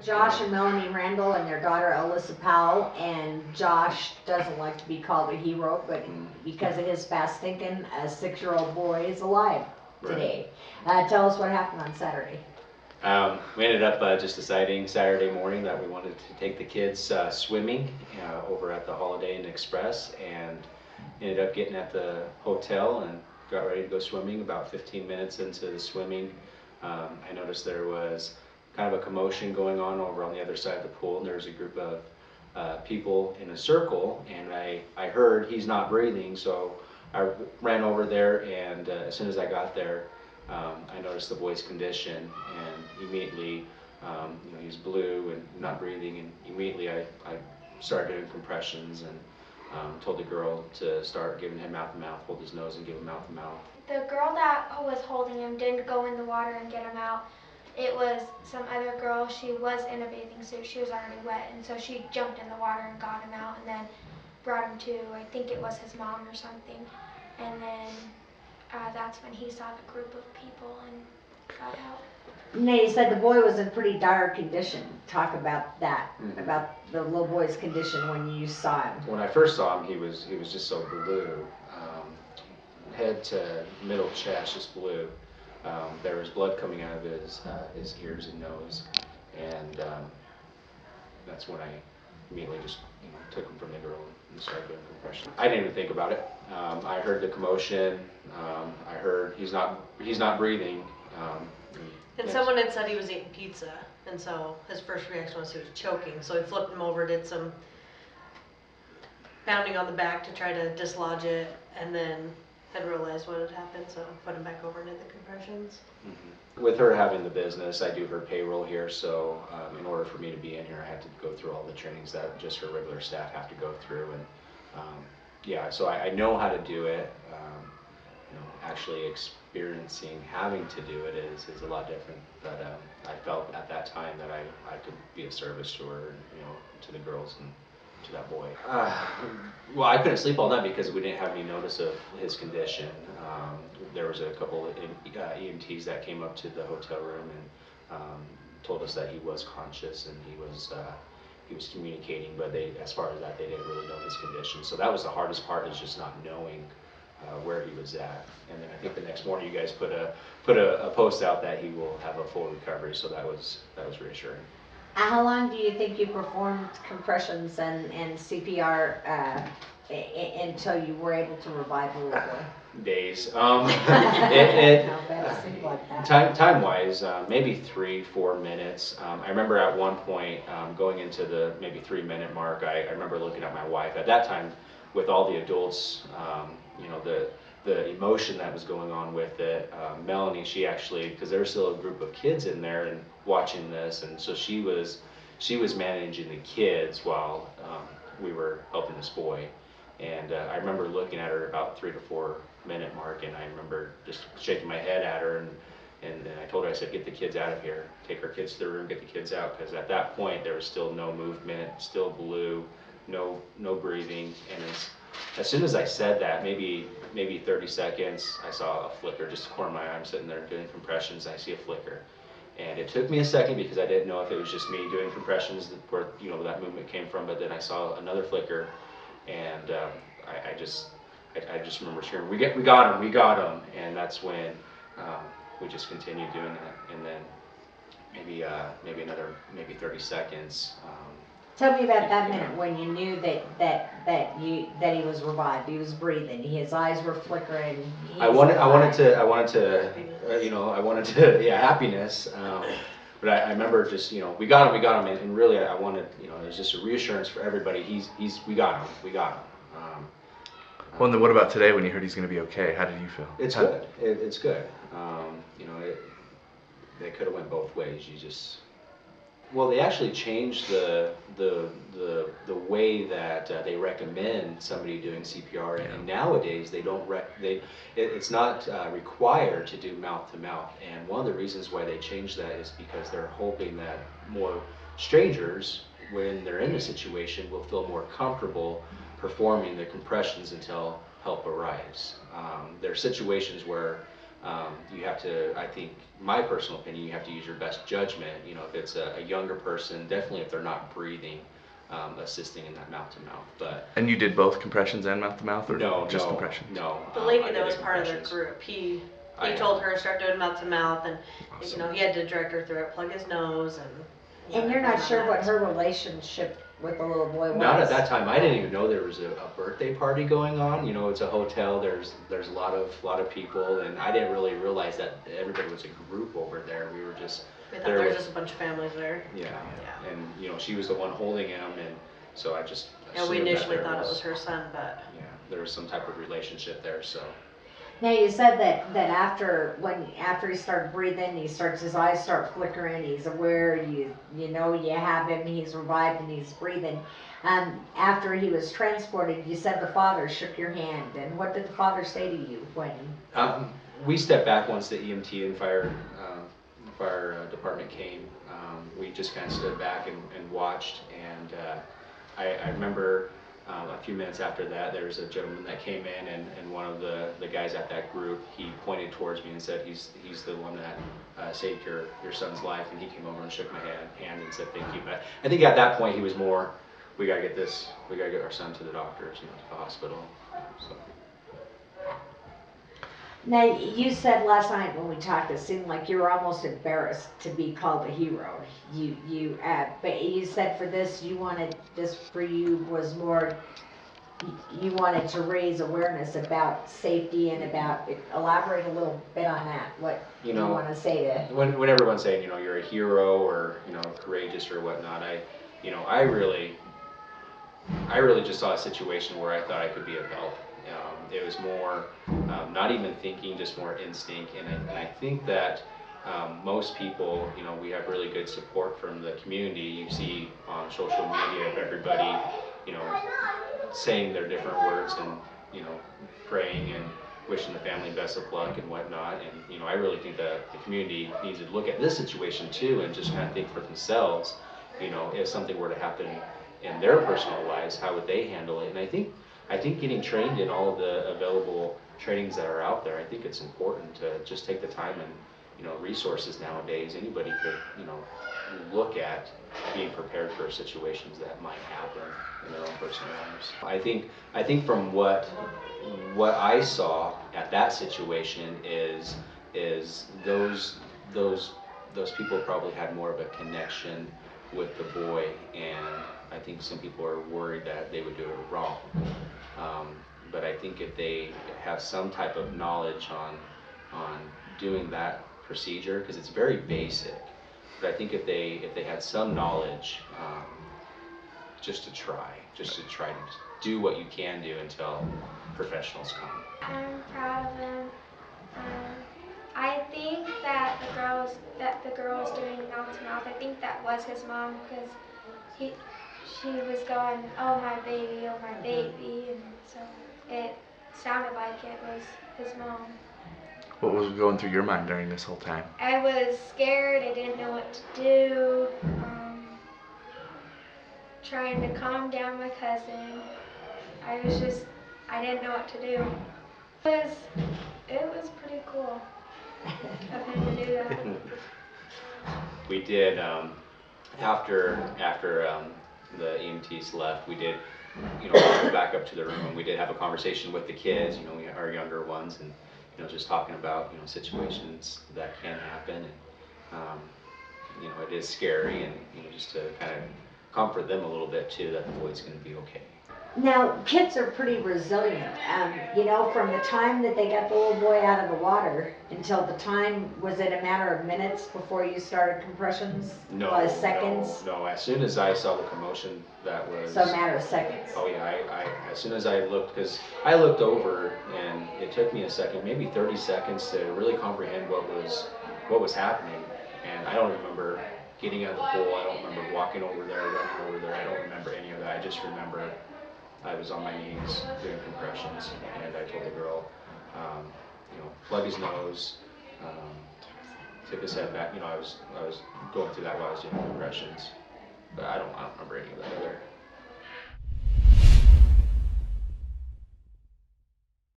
Josh and Melanie Randall and their daughter Alyssa Powell, and Josh doesn't like to be called a hero, but because of his fast thinking, a 6-year-old boy is alive today. Tell us what happened on Saturday. We ended up just deciding Saturday morning that we wanted to take the kids swimming over at the Holiday Inn Express, and ended up getting at the hotel and got ready to go swimming. About 15 minutes into the swimming, I noticed there was kind of a commotion going on over on the other side of the pool, and there was a group of people in a circle, and I heard he's not breathing, so I ran over there, and as soon as I got there, I noticed the boy's condition, and immediately, he was blue and not breathing, and immediately I started doing compressions and told the girl to start giving him mouth-to-mouth, hold his nose and give him mouth-to-mouth. The girl that was holding him didn't go in the water and get him out. It was some other girl. She was in a bathing suit. She was already wet, and so she jumped in the water and got him out, and then brought him to, I think it was his mom or something, and then that's when he saw the group of people and got out. Now, you said the boy was in pretty dire condition. Talk about that, about the little boy's condition when you saw him. When I first saw him, he was just so blue, head to middle chest, just blue. There was blood coming out of his ears and nose, and that's when I immediately just took him from the girl and started doing compression. I didn't even think about it. I heard the commotion. I heard he's not breathing. And someone had said he was eating pizza, and so his first reaction was he was choking. So he flipped him over, did some pounding on the back to try to dislodge it, and then had realized what had happened, so put him back over and did the compressions. With her having the business, I do her payroll here, so in order for me to be in here, I had to go through all the trainings that just her regular staff have to go through, and yeah, so I know how to do it. Actually experiencing having to do it is a lot different, but I felt at that time that I could be of service to her, to the girls and to that boy. Well, I couldn't sleep all night because we didn't have any notice of his condition. There was a couple of EMTs that came up to the hotel room and told us that he was conscious and he was communicating, but as far as that, they didn't really know his condition. So that was the hardest part, is just not knowing where he was at. And then I think the next morning you guys put a post out that he will have a full recovery, so that was reassuring. How long do you think you performed compressions and CPR until you were able to revive the little boy? Days. Like Time-wise, maybe 3-4 minutes. I remember at one point going into the maybe 3-minute mark, I remember looking at my wife. At that time, with all the adults, the emotion that was going on with it, Melanie, she actually, because there was still a group of kids in there and watching this, and so she was managing the kids while we were helping this boy. And I remember looking at her about 3 to 4 minute mark, and I remember just shaking my head at her, and then I told her, I said, get the kids out of here, take our kids to the room, get the kids out, because at that point there was still no movement, still blue, no breathing, and as soon as I said that, maybe 30 seconds, I saw a flicker, just the corner of my eye. I'm sitting there doing compressions, I see a flicker. And it took me a second because I didn't know if it was just me doing compressions where that movement came from, but then I saw another flicker, and I just remember screaming, we got him, and that's when we just continued doing that, and then maybe 30 seconds. Tell me about that minute when you knew that he was revived. He was breathing. His eyes were flickering. I wanted to, happiness. But I remember just, we got him, and really I wanted, it was just a reassurance for everybody. We got him. Well, and then what about today when you heard he's going to be okay? How did you feel? It's good. It's good. They could have went both ways. Well, they actually changed the way that they recommend somebody doing CPR, and nowadays they don't it's not required to do mouth to mouth. And one of the reasons why they changed that is because they're hoping that more strangers, when they're in the situation, will feel more comfortable performing the compressions until help arrives. There are situations where You have to, I think, my personal opinion, you have to use your best judgment. You know, if it's a younger person, definitely if they're not breathing, assisting in that mouth-to-mouth. But And you did both compressions and mouth-to-mouth, or no, just no, compressions? no. The I lady did that was the part of their compressions. group, he I told her start doing mouth to mouth, and Awesome. you know he had to direct her through it, plug his nose, and. And you're not sure what her relationship with the little boy was? Not at that time. I didn't even know there was a birthday party going on. You know, it's a hotel. There's a lot of people, and I didn't really realize that everybody was a group over there. We were just We thought there there was with- just a bunch of families there. yeah. Yeah. And you know, she was the one holding him, and so I just And we assumed that initially there thought it was her son, but Yeah, there was some type of relationship there. So Now you said that after he started breathing, his eyes start flickering, he's aware, you know you have him, he's revived and he's breathing. After he was transported, you said the father shook your hand, and what did the father say to you when? we stepped back once the EMT and fire department came. We just kind of stood back and watched, and I remember a few minutes after that, there was a gentleman that came in, and one of the guys at that group, he pointed towards me and said, he's the one that saved your son's life, and he came over and shook my hand and said thank you. But I think at that point he was more, we gotta get our son to the doctors, you know, to the hospital. So. Now you said last night when we talked, it seemed like you were almost embarrassed to be called a hero. But you said for this, for you was more, you wanted to raise awareness about safety and about, elaborate a little bit on that. What You do you know, want to say to? when everyone's saying, you know, you're a hero or, you know, courageous or whatnot, I really just saw a situation where I thought I could be of help. It was more, not even thinking, just more instinct, and I think that most people, you know, we have really good support from the community. You see on social media of everybody, you know, saying their different words and, you know, praying and wishing the family best of luck and whatnot. And, you know, I really think that the community needs to look at this situation too and just kind of think for themselves, you know, if something were to happen in their personal lives, how would they handle it? And I think getting trained in all of the available trainings that are out there, I think it's important to just take the time and, you know, resources nowadays, anybody could, you know, look at being prepared for situations that might happen in their own personal lives. I think from what I saw at that situation is those people probably had more of a connection with the boy, and I think some people are worried that they would do it wrong. But I think if they have some type of knowledge on doing that procedure, because it's very basic, but I think if they had some knowledge, just to try to do what you can do until professionals come. I'm proud of him. I think that the girl was doing mouth to mouth. I think that was his mom because she was going, oh my baby, and so it sounded like it was his mom. What was going through your mind during this whole time? I was scared. I didn't know what to do. Trying to calm down my cousin. I didn't know what to do. It was pretty cool of him to do that. We did, after the EMTs left, we did, you know, go back up to the room, and we did have a conversation with the kids, you know, our younger ones, and, you know, just talking about, you know, situations that can happen, and, you know, it is scary, and, you know, just to kind of comfort them a little bit too, that the boy's going to be okay. Now, kids are pretty resilient. You know, from the time that they got the little boy out of the water until the time, was it a matter of minutes before you started compressions? No, Seconds? no. As soon as I saw the commotion, that was. So a matter of seconds. Oh yeah, I as soon as I looked, because I looked over, and it took me a second, maybe 30 seconds, to really comprehend what was happening, and I don't remember getting out of the pool. I don't remember walking over there, running over there. I don't remember any of that. I just remember I was on my knees doing compressions, and I told the girl, you know, plug his nose, tip his head back. You know, I was going through that while I was doing compressions, but I don't remember any of that other.